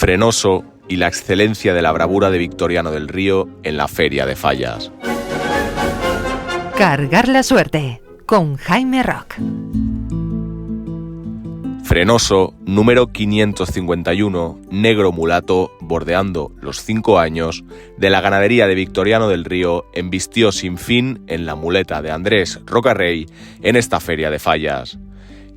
Frenoso y la excelencia de la bravura de Victoriano del Río en la Feria de Fallas. Cargar la suerte con Jaime Roch. Frenoso, número 551, negro mulato, bordeando los 5 años, de la ganadería de Victoriano del Río, embistió sin fin en la muleta de Andrés Rocarrey en esta Feria de Fallas.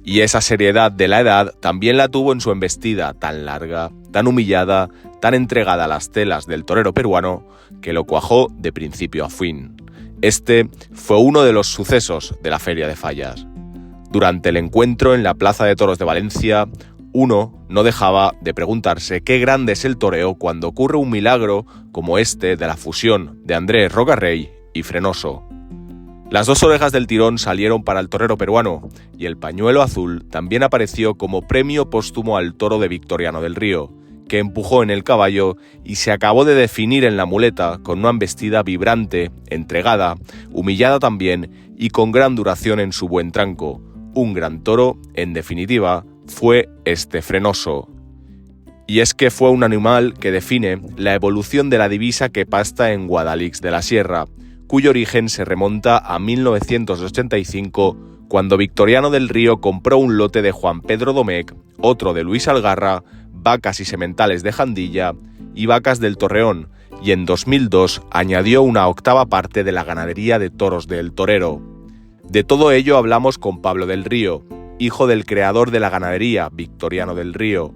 Y esa seriedad de la edad también la tuvo en su embestida tan larga, tan humillada, tan entregada a las telas del torero peruano, que lo cuajó de principio a fin. Este fue uno de los sucesos de la Feria de Fallas. Durante el encuentro en la Plaza de Toros de Valencia, uno no dejaba de preguntarse qué grande es el toreo cuando ocurre un milagro como este de la fusión de Andrés Rocarrey y Frenoso. Las 2 orejas del tirón salieron para el torero peruano y el pañuelo azul también apareció como premio póstumo al toro de Victoriano del Río, que empujó en el caballo y se acabó de definir en la muleta con una embestida vibrante, entregada, humillada también y con gran duración en su buen tranco. Un gran toro, en definitiva, fue este Frenoso. Y es que fue un animal que define la evolución de la divisa que pasta en Guadalix de la Sierra, cuyo origen se remonta a 1985, cuando Victoriano del Río compró un lote de Juan Pedro Domecq, otro de Luis Algarra, vacas y sementales de Jandilla y vacas del Torreón, y en 2002 añadió una 8ª parte de la ganadería de toros del Torero. De todo ello hablamos con Pablo del Río, hijo del creador de la ganadería, Victoriano del Río.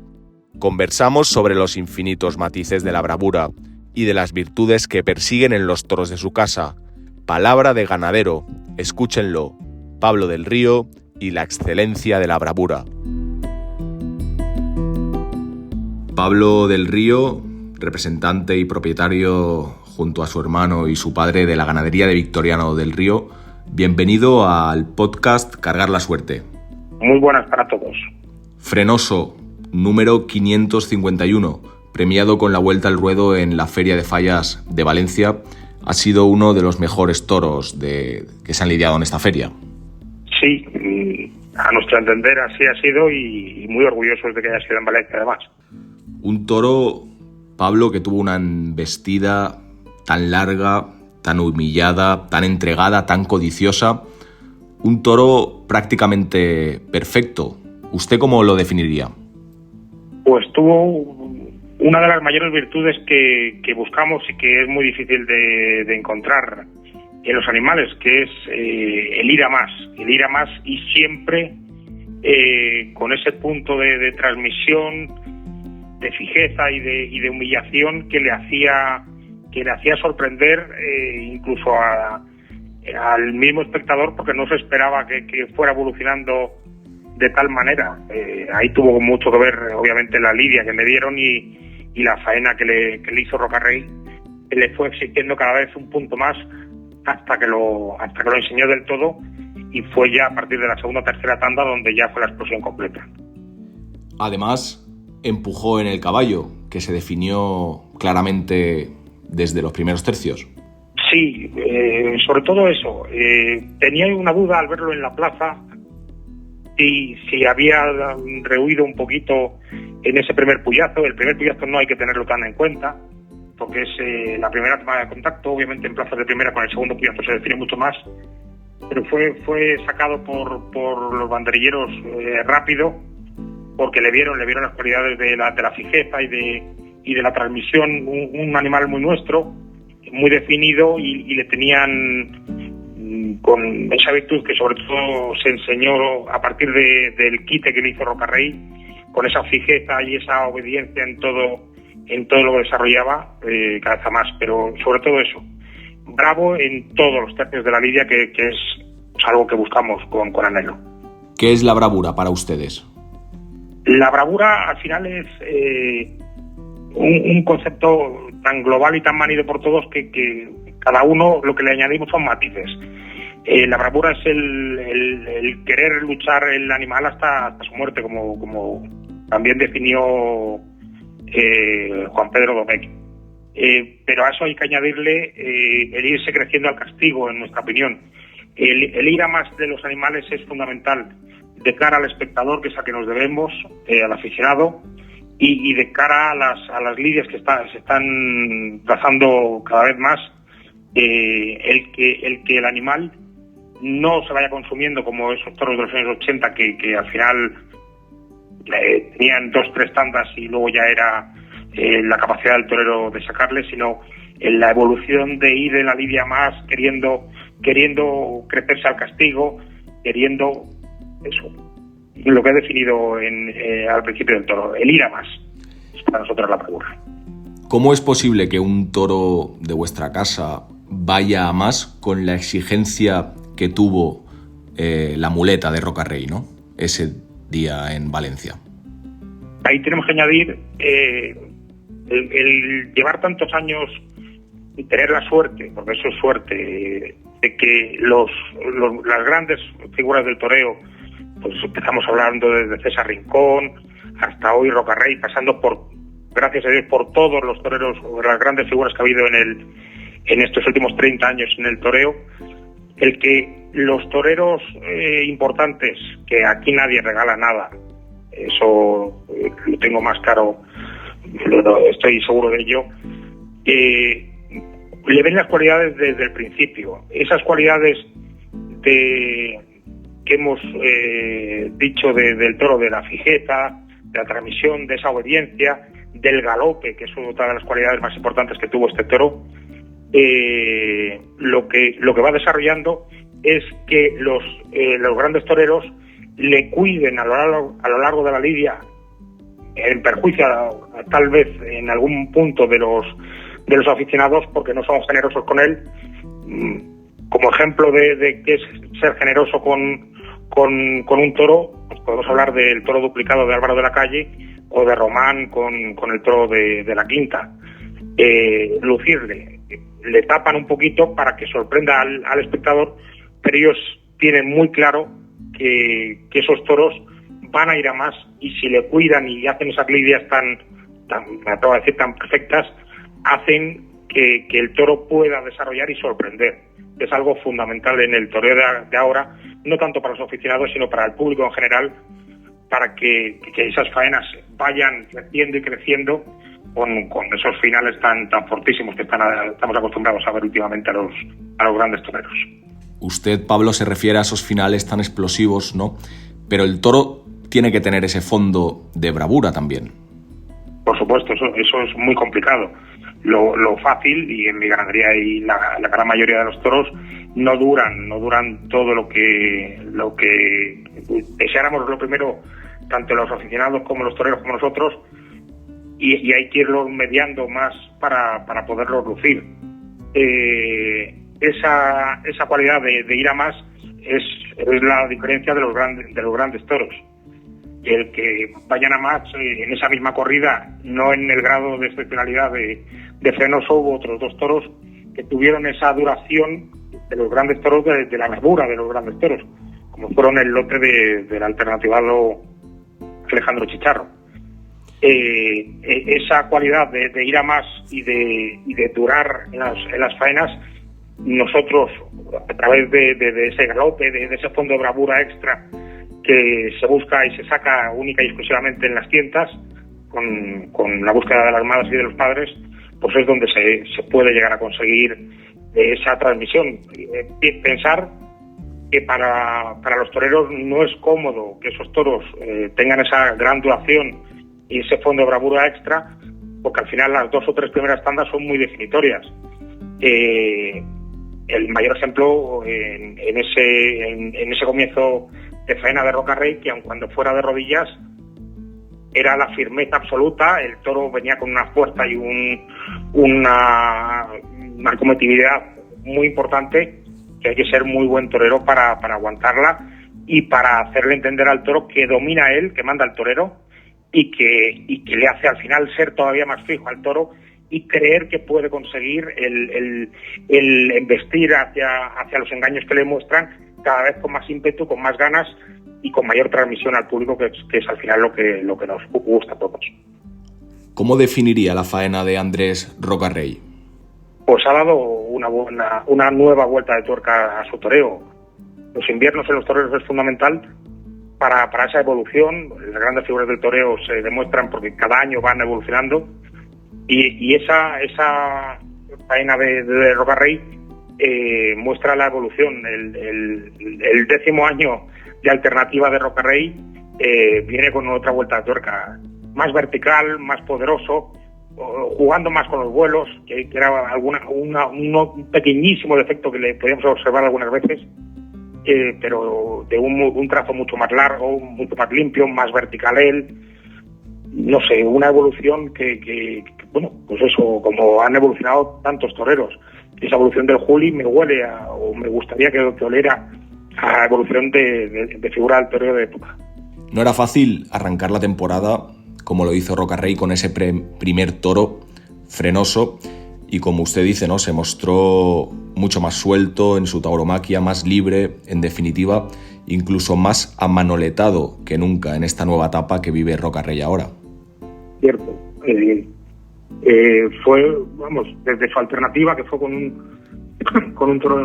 Conversamos sobre los infinitos matices de la bravura y de las virtudes que persiguen en los toros de su casa. Palabra de ganadero, escúchenlo, Pablo del Río y la excelencia de la bravura. Pablo del Río, representante y propietario junto a su hermano y su padre de la ganadería de Victoriano del Río, bienvenido al podcast Cargar la Suerte. Muy buenas para todos. Frenoso, número 551, premiado con la vuelta al ruedo en la Feria de Fallas de Valencia, ha sido uno de los mejores toros que se han lidiado en esta feria. Sí, a nuestro entender así ha sido y muy orgullosos de que haya sido en Valencia además. Un toro, Pablo, que tuvo una embestida tan larga, tan humillada, tan entregada, tan codiciosa. Un toro prácticamente perfecto. ¿Usted cómo lo definiría? Pues tuvo una de las mayores virtudes que buscamos y que es muy difícil de encontrar en los animales, que es el ir a más y siempre con ese punto de transmisión, de fijeza y de humillación que le hacía sorprender incluso al mismo espectador, porque no se esperaba que fuera evolucionando de tal manera. Ahí tuvo mucho que ver obviamente la lidia que me dieron y la faena que le hizo Rocarrey, que le fue exigiendo cada vez un punto más hasta que lo enseñó del todo, y fue ya a partir de la segunda o tercera tanda donde ya fue la explosión completa. Además, empujó en el caballo, que se definió claramente desde los primeros tercios. Sí, sobre todo eso. Tenía una duda al verlo en la plaza, y si había rehuido un poquito en ese primer puyazo. El primer puyazo no hay que tenerlo tan en cuenta, porque es la primera toma de contacto. Obviamente en plazas de primera con el segundo puyazo se define mucho más, pero fue sacado por los banderilleros rápido, porque le vieron las cualidades de la fijeza y de la transmisión, un animal muy nuestro, muy definido, y le tenían con esa virtud que sobre todo se enseñó a partir del quite que le hizo Rocarrey, con esa fijeza y esa obediencia en todo lo que desarrollaba, cada vez más, pero sobre todo eso, bravo en todos los tercios de la lidia, que es algo que buscamos con anhelo. ¿Qué es la bravura para ustedes? La bravura al final es un concepto tan global y tan manido por todos que cada uno lo que le añadimos son matices. La bravura es el querer luchar el animal hasta su muerte, como también definió Juan Pedro Domecq. Pero a eso hay que añadirle el irse creciendo al castigo, en nuestra opinión. El ir a más de los animales es fundamental de cara al espectador, que es a que nos debemos, al aficionado, y de cara a las lidias que se están trazando cada vez más, el que el animal no se vaya consumiendo como esos toros de los años 80 que al final tenían 2-3 tandas y luego ya era la capacidad del torero de sacarle, sino en la evolución de ir en la lidia más, queriendo crecerse al castigo, queriendo eso, lo que he definido al principio del toro, el ir a más, es para nosotros la bravura. ¿Cómo es posible que un toro de vuestra casa vaya a más con la exigencia que tuvo la muleta de Rocarrey, ¿no?, ese día en Valencia? Ahí tenemos que añadir el llevar tantos años y tener la suerte, porque eso es suerte, de que las grandes figuras del toreo, pues empezamos hablando desde César Rincón hasta hoy Rocarrey, pasando gracias a Dios, por todos los toreros, las grandes figuras que ha habido en estos últimos 30 años en el toreo, el que los toreros importantes, que aquí nadie regala nada, eso lo tengo más claro, estoy seguro de ello, le ven las cualidades desde el principio. Esas cualidades que hemos dicho del toro, de la fijeza, de la transmisión, de esa obediencia, del galope, que es otra de las cualidades más importantes que tuvo este toro, lo que va desarrollando es que los grandes toreros le cuiden a lo largo de la lidia, en perjuicio tal vez en algún punto de los aficionados, porque no somos generosos con él. Como ejemplo de qué es ser generoso con un toro, pues podemos hablar del toro duplicado de Álvaro de la Calle o de Román con el toro de la Quinta. Lucirle, le tapan un poquito para que sorprenda al espectador, pero ellos tienen muy claro que esos toros van a ir a más, y si le cuidan y hacen esas lidias tan me atrevo a decir, tan perfectas, hacen que el toro pueda desarrollar y sorprender. Es algo fundamental en el toreo de ahora, no tanto para los aficionados, sino para el público en general, para que esas faenas vayan creciendo y creciendo con esos finales tan fortísimos que estamos acostumbrados a ver últimamente a los grandes toreros. Usted, Pablo, se refiere a esos finales tan explosivos, ¿no? Pero el toro tiene que tener ese fondo de bravura también. Por supuesto, eso es muy complicado. Lo fácil, y en mi ganadería y la gran mayoría de los toros, no duran todo lo que deseáramos, lo primero, tanto los aficionados como los toreros como nosotros, y hay que irlos mediando más para poderlos lucir. Esa cualidad de ir a más es la diferencia de los grandes toros. El que vayan a más en esa misma corrida, no en el grado de excepcionalidad de Frenoso, hubo otros 2 toros que tuvieron esa duración de los grandes toros, de la bravura de los grandes toros, como fueron el lote del alternativado Alejandro Chicharro. Esa cualidad de ir a más y de durar en las faenas, nosotros, a través de ese galope, de ese fondo de bravura extra que se busca y se saca única y exclusivamente en las tientas, con la búsqueda de las madres y de los padres, pues es donde se puede llegar a conseguir esa transmisión. Pensar que para los toreros no es cómodo que esos toros tengan esa gran duración y ese fondo de bravura extra, porque al final las 2 o 3 primeras tandas son muy definitorias. El mayor ejemplo en ese comienzo de faena de Rocarrey, que aun cuando fuera de rodillas era la firmeza absoluta, el toro venía con una fuerza y una cometibilidad muy importante, que hay que ser muy buen torero para aguantarla y para hacerle entender al toro que domina él, que manda al torero, y que le hace al final ser todavía más fijo al toro y creer que puede conseguir el embestir hacia los engaños que le muestran, cada vez con más ímpetu, con más ganas y con mayor transmisión al público, que es al final lo que nos gusta a todos. ¿Cómo definiría la faena de Andrés Rocarrey? Pues ha dado una nueva vuelta de tuerca a su toreo. Los inviernos en los toreros es fundamental, para esa evolución. Las grandes figuras del toreo se demuestran porque cada año van evolucionando, y esa faena de Rocarrey muestra la evolución. El 10º año de alternativa de Rocarrey viene con otra vuelta de tuerca, más vertical, más poderoso, jugando más con los vuelos, que era un pequeñísimo defecto que le podíamos observar algunas veces, pero de un trazo mucho más largo, mucho más limpio, más vertical él. No sé, una evolución que bueno, pues eso, como han evolucionado tantos toreros. Esa evolución del Juli me huele o me gustaría que oliera a evolución de figura del toreo de época. No era fácil arrancar la temporada como lo hizo Rocarrey con ese primer toro frenoso, y como usted dice, ¿no?, se mostró mucho más suelto en su tauromaquia, más libre, en definitiva, incluso más amanoletado que nunca en esta nueva etapa que vive Rocarrey ahora. Cierto. Fue, vamos, desde su alternativa, que fue con un toro de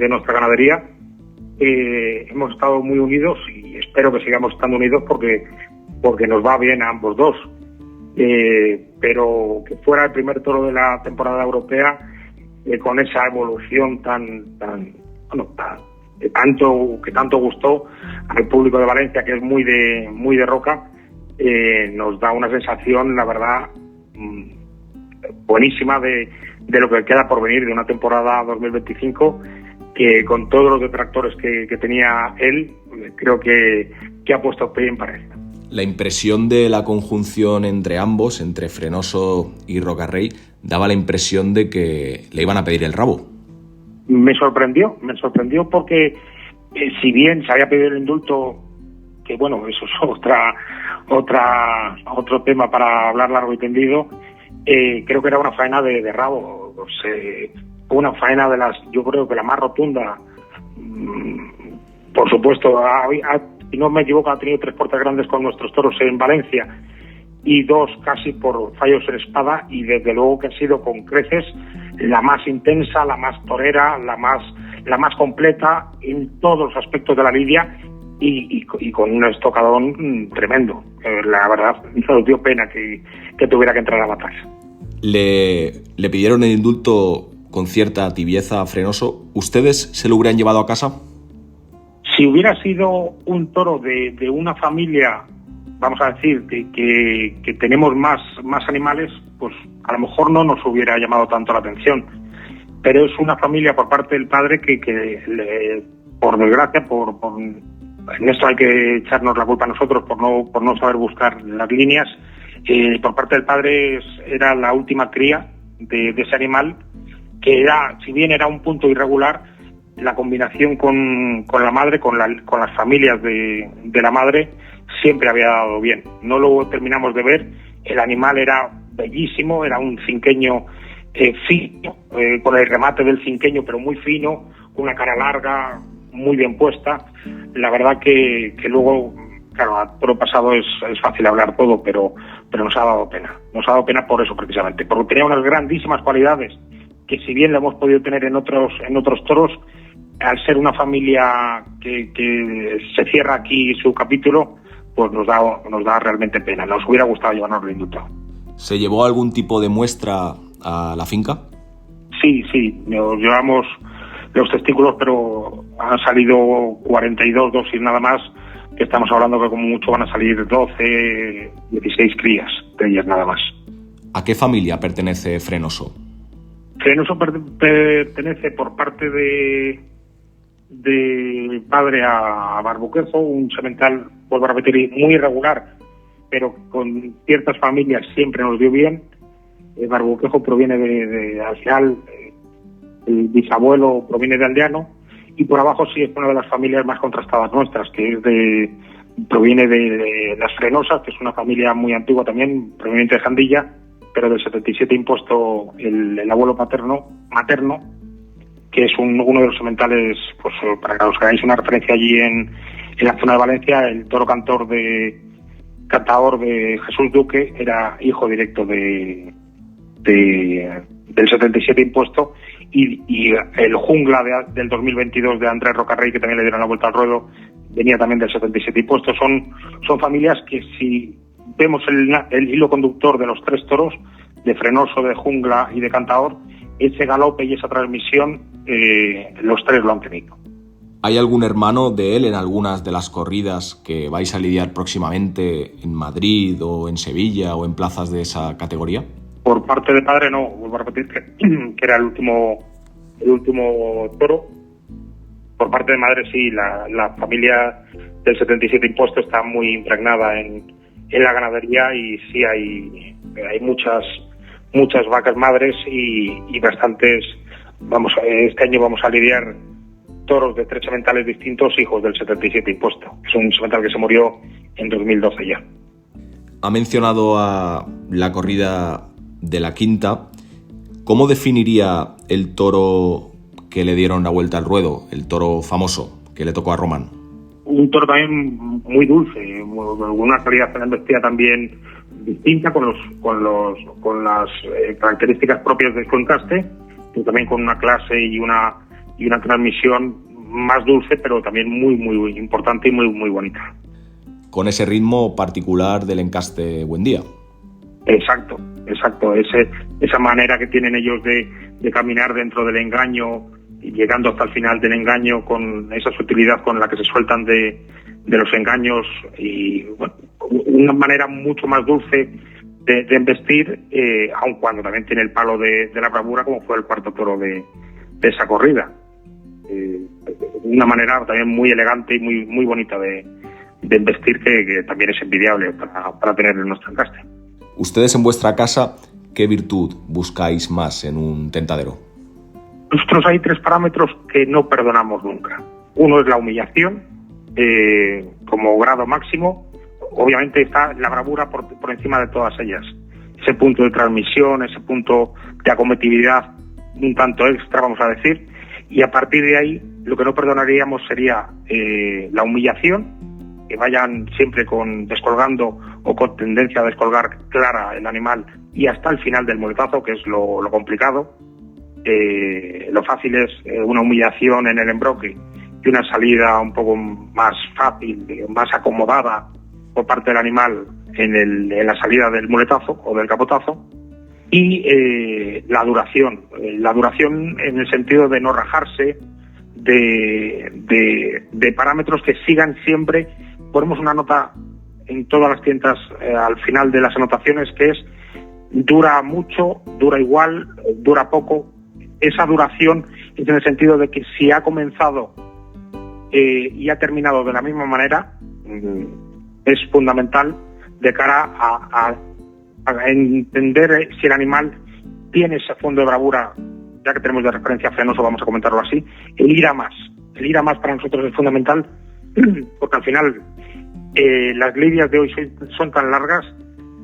nuestra ganadería, hemos estado muy unidos, y espero que sigamos estando unidos porque nos va bien a ambos dos. Pero que fuera el primer toro de la temporada europea, con esa evolución que tanto gustó al público de Valencia, que es muy de Roca, nos da una sensación, la verdad, buenísima de lo que queda por venir de una temporada 2025, que con todos los detractores que tenía él, creo que ha puesto pie en pared. La impresión de la conjunción entre ambos, entre Frenoso y Rocarrey, daba la impresión de que le iban a pedir el rabo. Me sorprendió porque si bien se había pedido el indulto, que bueno, eso es otro tema para hablar largo y tendido, creo que era una faena de rabo. Una faena yo creo que la más rotunda. Por supuesto, si no me equivoco, ha tenido 3 puertas grandes con nuestros toros en Valencia y 2 casi por fallos en espada, y desde luego que ha sido con creces la más intensa, la más torera, la más completa en todos los aspectos de la lidia, y con un estocadón tremendo. La verdad, nos dio pena que tuviera que entrar a matar. Le pidieron el indulto con cierta tibieza a Frenoso. ¿Ustedes se lo hubieran llevado a casa? Si hubiera sido un toro de una familia, vamos a decir, que tenemos más animales, pues a lo mejor no nos hubiera llamado tanto la atención. Pero es una familia por parte del padre que por desgracia, en esto hay que echarnos la culpa a nosotros por no saber buscar las líneas. Por parte del padre era la última cría de ese animal, que si bien era un punto irregular, la combinación con la madre, con las familias de la madre, siempre había dado bien. No lo terminamos de ver. El animal era bellísimo, era un cinqueño fino, con el remate del cinqueño, pero muy fino, con una cara larga, muy bien puesta. La verdad que luego, claro, a toro pasado es fácil hablar todo, pero nos ha dado pena. Nos ha dado pena por eso, precisamente, porque tenía unas grandísimas cualidades que, si bien la hemos podido tener en otros toros, al ser una familia que se cierra aquí su capítulo, pues nos da realmente pena. Nos hubiera gustado llevarnos el indulto. ¿Se llevó algún tipo de muestra a la finca? Sí, nos llevamos los testículos, pero han salido 42 dosis nada más, que estamos hablando que como mucho van a salir 12, 16 crías de ellas nada más. ¿A qué familia pertenece Frenoso? Frenoso pertenece por parte de padre a Barbuquejo, un semental, vuelvo a repetir, muy irregular, pero con ciertas familias siempre nos dio bien. Barbuquejo proviene al final, el bisabuelo proviene de Aldeano, y por abajo sí es una de las familias más contrastadas nuestras, que proviene de las Frenosas, que es una familia muy antigua también, proveniente de Jandilla, pero del 77 impuesto el abuelo materno, que es uno de los sementales, pues para que os hagáis una referencia allí en la zona de Valencia, el toro cantador de Jesús Duque era hijo directo del 77 impuesto, y el jungla del 2022 de Andrés Rocarrey, que también le dieron la vuelta al ruedo, venía también del 77 impuesto. Son familias que, si vemos el hilo conductor de los 3 toros, de Frenoso, de Jungla y de Cantaor, ese galope y esa transmisión, los 3 lo han tenido. ¿Hay algún hermano de él en algunas de las corridas que vais a lidiar próximamente en Madrid o en Sevilla o en plazas de esa categoría? Por parte de padre no, vuelvo a repetir que era el último toro. Por parte de madre sí, la familia del 77 impuesto está muy impregnada en la ganadería, y sí hay muchas vacas madres y bastantes. Este año vamos a lidiar toros de 3 sementales distintos, hijos del 77 impuesto. Es un semental que se murió en 2012 ya. Ha mencionado a la corrida de la Quinta. ¿Cómo definiría el toro que le dieron la vuelta al ruedo, el toro famoso que le tocó a Román? Un toro también muy dulce, una calidad de la embestida también distinta, con las características propias del encaste, pero también con una clase y una transmisión más dulce, pero también muy muy importante y muy bonita. Con ese ritmo particular del encaste Buendía. Exacto. Esa manera que tienen ellos de caminar dentro del engaño, y llegando hasta el final del engaño, con esa sutilidad con la que se sueltan de los engaños, y bueno, una manera mucho más dulce de embestir, aun cuando también tiene el palo de la bravura, como fue el cuarto toro de esa corrida. Una manera también muy elegante y muy bonita de embestir, que también es envidiable para tener en nuestro encaste. Ustedes en vuestra casa, ¿qué virtud buscáis más en un tentadero? Nosotros hay 3 parámetros que no perdonamos nunca. Uno es la humillación, como grado máximo. Obviamente está la bravura por encima de todas ellas. Ese punto de transmisión, ese punto de acometividad un tanto extra, vamos a decir. Y a partir de ahí, lo que no perdonaríamos sería la humillación, que vayan siempre descolgando o con tendencia a descolgar clara el animal, y hasta el final del muletazo, que es lo complicado. Lo fácil es una humillación en el embroque y una salida un poco más fácil, más acomodada por parte del animal en la salida del muletazo o del capotazo. Y la duración en el sentido de no rajarse, de parámetros que sigan siempre. Ponemos una nota en todas las tiendas al final de las anotaciones, que es: dura mucho, dura igual, dura poco. Esa duración es en el sentido de que si ha comenzado y ha terminado de la misma manera, es fundamental de cara a entender si el animal tiene ese fondo de bravura. Ya que tenemos de referencia a Frenoso, vamos a comentarlo así. El ir a más para nosotros es fundamental, porque al final las lidias de hoy son tan largas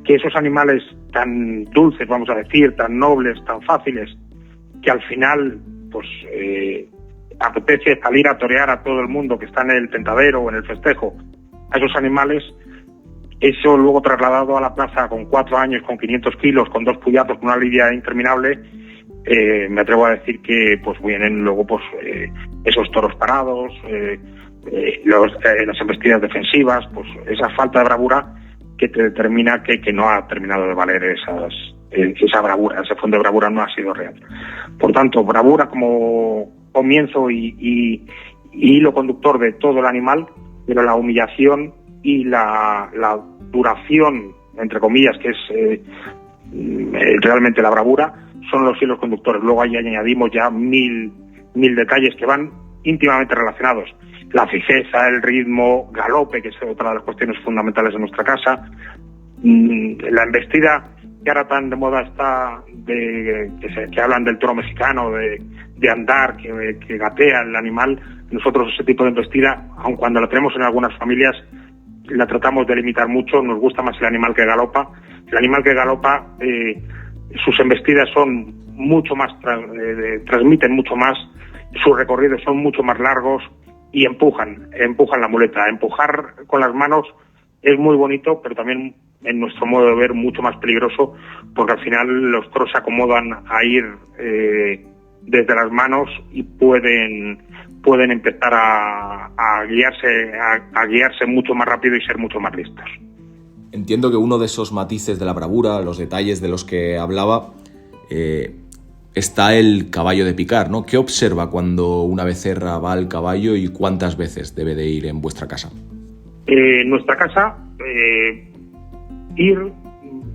que esos animales tan dulces, vamos a decir, tan nobles, tan fáciles, que al final pues apetece salir a torear a todo el mundo que está en el tentadero o en el festejo a esos animales. Eso luego trasladado a la plaza con 4 años, con 500 kilos, con 2 puyazos, con una lidia interminable, me atrevo a decir que pues vienen luego pues esos toros parados, las embestidas defensivas, pues esa falta de bravura que te determina que no ha terminado de valer esa bravura, ese fondo de bravura no ha sido real. Por tanto, bravura como comienzo y hilo conductor de todo el animal, pero la humillación y la duración, entre comillas, que es realmente la bravura, son los hilos conductores. Luego ahí añadimos ya mil detalles que van íntimamente relacionados. La fijeza, el ritmo, galope, que es otra de las cuestiones fundamentales de nuestra casa. La embestida, que ahora tan de moda está, que hablan del toro mexicano, de andar, que gatea el animal. Nosotros ese tipo de embestida, aun cuando la tenemos en algunas familias, la tratamos de limitar mucho. Nos gusta más el animal que galopa. El animal que galopa, sus embestidas son mucho más, transmiten mucho más, sus recorridos son mucho más largos y empujan la muleta. Empujar con las manos es muy bonito, pero también, en nuestro modo de ver, mucho más peligroso, porque al final los toros se acomodan a ir desde las manos y pueden empezar a guiarse mucho más rápido y ser mucho más listos. Entiendo que uno de esos matices de la bravura, los detalles de los que hablaba, está el caballo de picar, ¿no? ¿Qué observa cuando una becerra va al caballo y cuántas veces debe de ir en vuestra casa? En nuestra casa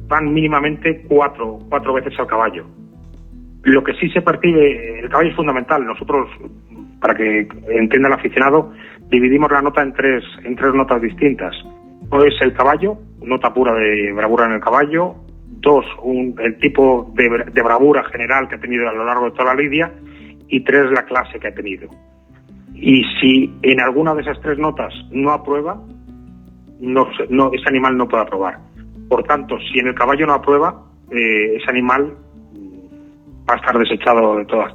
van mínimamente cuatro veces al caballo. Lo que sí se percibe, el caballo es fundamental. Nosotros, para que entienda el aficionado, dividimos la nota en tres notas distintas. Uno es el caballo, nota pura de bravura en el caballo. 2, el tipo de bravura general que ha tenido a lo largo de toda la lidia. Y 3, la clase que ha tenido. Y si en alguna de esas 3 notas no aprueba, ese animal no puede aprobar. Por tanto, si en el caballo no aprueba, ese animal va a estar desechado de todas.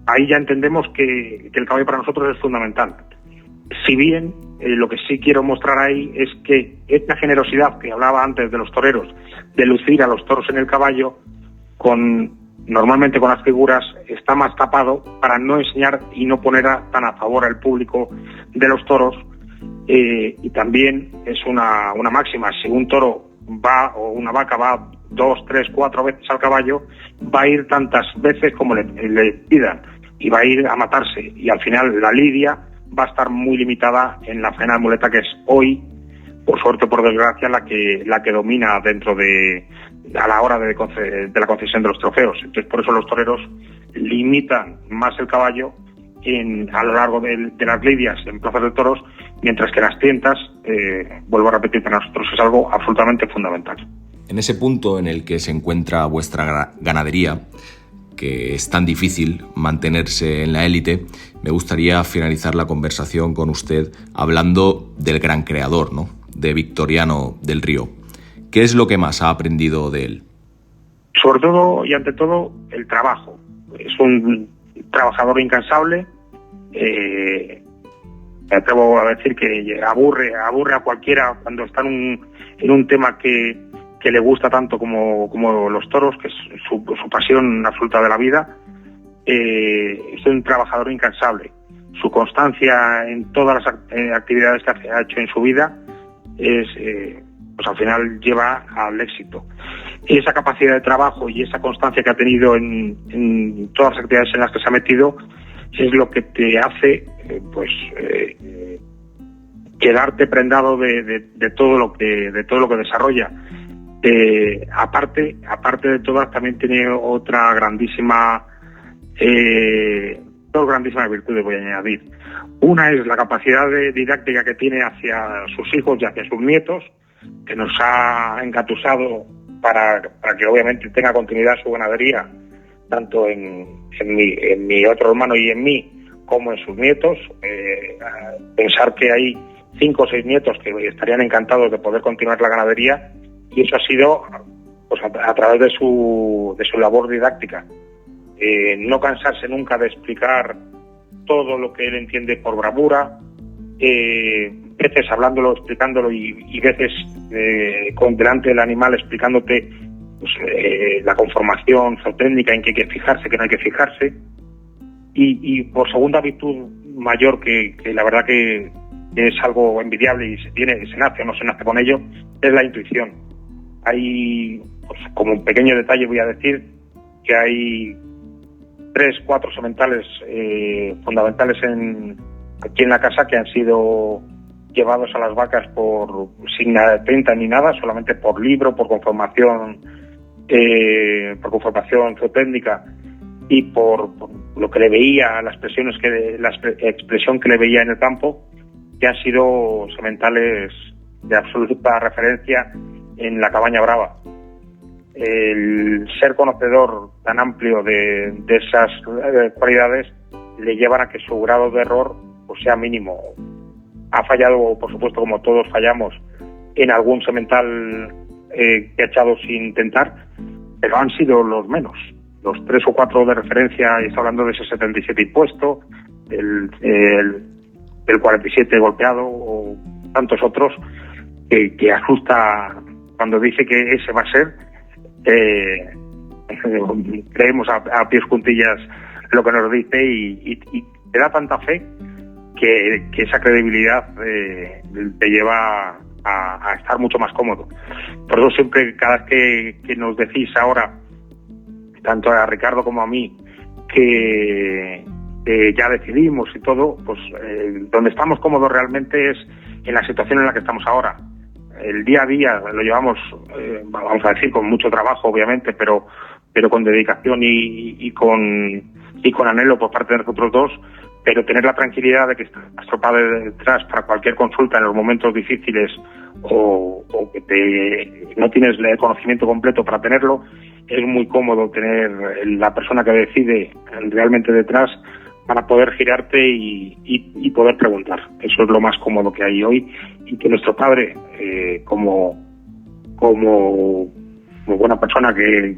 Ahí ya entendemos que el caballo para nosotros es fundamental. Si bien lo que sí quiero mostrar ahí es que esta generosidad que hablaba antes de los toreros, de lucir a los toros en el caballo, normalmente con las figuras, está más tapado para no enseñar y no poner tan a favor al público de los toros. Y también es una máxima: si un toro va o una vaca va 2, 3, 4 veces al caballo, va a ir tantas veces como le pidan y va a ir a matarse, y al final la lidia va a estar muy limitada en la faena de muleta, que es hoy, por suerte o por desgracia, la que domina dentro a la hora de la concesión de los trofeos. Entonces, por eso los toreros limitan más el caballo a lo largo de las lidias en plazas de toros, mientras que las tientas, vuelvo a repetir, para nosotros es algo absolutamente fundamental. En ese punto en el que se encuentra vuestra ganadería, que es tan difícil mantenerse en la élite, me gustaría finalizar la conversación con usted hablando del gran creador, ¿no?, de Victoriano del Río. ¿Qué es lo que más ha aprendido de él? Sobre todo y ante todo, el trabajo. Es un trabajador incansable. Me atrevo a decir que aburre a cualquiera cuando está en un tema que le gusta tanto como los toros, que es su pasión absoluta de la vida. Es un trabajador incansable. Su constancia en todas las actividades que ha hecho en su vida pues al final lleva al éxito. Esa capacidad de trabajo y esa constancia que ha tenido en todas las actividades en las que se ha metido es lo que te hace quedarte prendado de todo lo que desarrolla. Aparte de todas, también tiene dos grandísimas virtudes, voy a añadir. Una es la capacidad didáctica que tiene hacia sus hijos y hacia sus nietos, que nos ha engatusado para que obviamente tenga continuidad su ganadería, tanto en mi otro hermano y en mí, como en sus nietos. Pensar que hay 5 o 6 nietos que estarían encantados de poder continuar la ganadería, y eso ha sido pues a través de su labor didáctica. No cansarse nunca de explicar todo lo que él entiende por bravura, veces hablándolo, explicándolo, y veces con delante del animal explicándote pues, la conformación zootécnica, en qué hay que fijarse, que no hay que fijarse. Y por segunda virtud mayor, que la verdad que es algo envidiable y se nace o no se nace con ello, es la intuición. Hay, pues, como un pequeño detalle voy a decir, que hay 3, 4 sementales fundamentales aquí en la casa que han sido llevados a las vacas sin nada de tinta ni nada, solamente por libro, por conformación zootécnica y por lo que le veía, la expresión que le veía en el campo, que han sido sementales de absoluta referencia en la Cabaña Brava. El ser conocedor tan amplio de esas cualidades le llevan a que su grado de error pues sea mínimo. Ha fallado, por supuesto, como todos fallamos, en algún semental que ha echado sin intentar, pero han sido los menos. Los 3 o 4 de referencia, y está hablando de ese 77 impuesto, del 47 golpeado, o tantos otros, que asusta cuando dice que ese va a ser. creemos a pies juntillas lo que nos dice y te da tanta fe que esa credibilidad te lleva a estar mucho más cómodo. Por eso siempre, cada vez que nos decís ahora, tanto a Ricardo como a mí, que ya decidimos y todo, pues donde estamos cómodos realmente es en la situación en la que estamos ahora. El día a día lo llevamos, vamos a decir, con mucho trabajo, obviamente, pero con dedicación y con anhelo por parte de nosotros dos, pero tener la tranquilidad de que está nuestro padre detrás para cualquier consulta en los momentos difíciles o que no tienes el conocimiento completo para tenerlo. Es muy cómodo tener la persona que decide realmente detrás para poder girarte y poder preguntar. Eso es lo más cómodo que hay hoy, y que nuestro padre, como buena persona que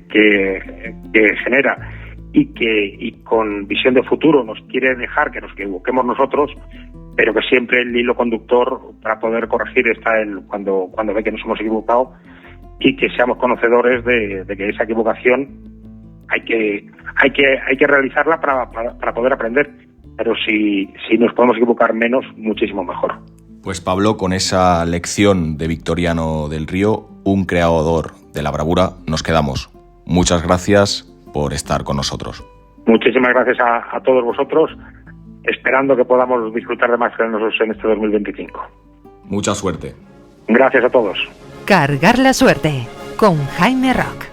genera y con visión de futuro nos quiere dejar que nos equivoquemos nosotros, pero que siempre el hilo conductor para poder corregir está cuando ve que nos hemos equivocado, y que seamos conocedores de que esa equivocación hay que realizarla para poder aprender, pero si nos podemos equivocar menos, muchísimo mejor. Pues Pablo, con esa lección de Victoriano del Río, un creador de la bravura, nos quedamos. Muchas gracias por estar con nosotros. Muchísimas gracias a todos vosotros, esperando que podamos disfrutar de más frenos en este 2025. Mucha suerte. Gracias a todos. Cargar la suerte con Jaime Rock.